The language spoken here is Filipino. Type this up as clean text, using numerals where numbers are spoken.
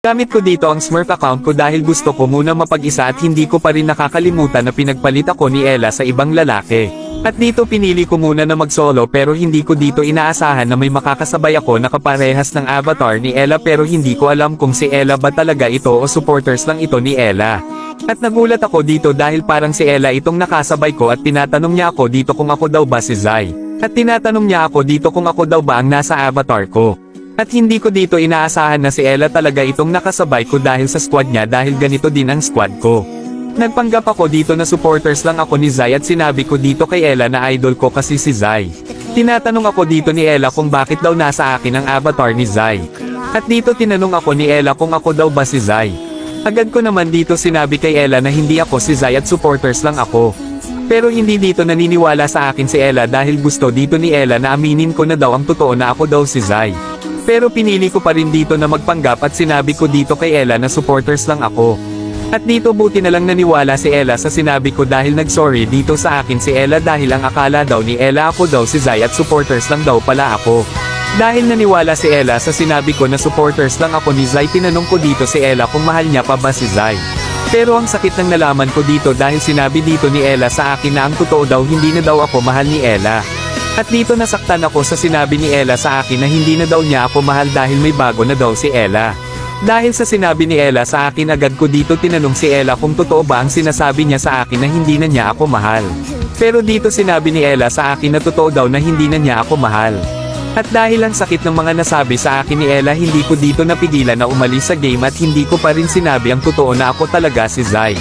Gamit ko dito ang Smurf account ko dahil gusto ko muna mapag-isa at hindi ko pa rin nakakalimutan na pinagpalit ako ni Ella sa ibang lalaki. At dito pinili ko muna na mag-solo pero hindi ko dito inaasahan na may makakasabay ako na kaparehas ng avatar ni Ella pero hindi ko alam kung si Ella ba talaga ito o supporters lang ito ni Ella. At nagulat ako dito dahil parang si Ella itong nakasabay ko at tinatanong niya ako dito kung ako daw ba si Zai. At tinatanong niya ako dito kung ako daw ba ang nasa avatar ko. At hindi ko dito inaasahan na si Ella talaga itong nakasabay ko dahil sa squad niya dahil ganito din ang squad ko. Nagpanggap ako dito na supporters lang ako ni Zai at sinabi ko dito kay Ella na idol ko kasi si Zai. Tinatanong ako dito ni Ella kung bakit daw nasa akin ang avatar ni Zai. At dito tinanong ako ni Ella kung ako daw ba si Zai. Agad ko naman dito sinabi kay Ella na hindi ako si Zai at supporters lang ako. Pero hindi dito naniniwala sa akin si Ella dahil gusto dito ni Ella na aminin ko na daw ang totoo na ako daw si Zai. Pero pinili ko pa rin dito na magpanggap at sinabi ko dito kay Ella na supporters lang ako. At dito buti na lang naniwala si Ella sa sinabi ko dahil nagsorry dito sa akin si Ella dahil ang akala daw ni Ella ako daw si Zai at supporters lang daw pala ako. Dahil naniwala si Ella sa sinabi ko na supporters lang ako ni Zai tinanong ko dito si Ella kung mahal niya pa ba si Zai. Pero ang sakit ng nalaman ko dito dahil sinabi dito ni Ella sa akin na ang totoo daw hindi na daw ako mahal ni Ella. At dito nasaktan ako sa sinabi ni Ella sa akin na hindi na daw niya ako mahal dahil may bago na daw si Ella. Dahil sa sinabi ni Ella sa akin agad ko dito tinanong si Ella kung totoo ba ang sinasabi niya sa akin na hindi na niya ako mahal. Pero dito sinabi ni Ella sa akin na totoo daw na hindi na niya ako mahal. At dahil ang sakit ng mga nasabi sa akin ni Ella hindi ko dito napigilan na umalis sa game at hindi ko pa rin sinabi ang totoo na ako talaga si Zai.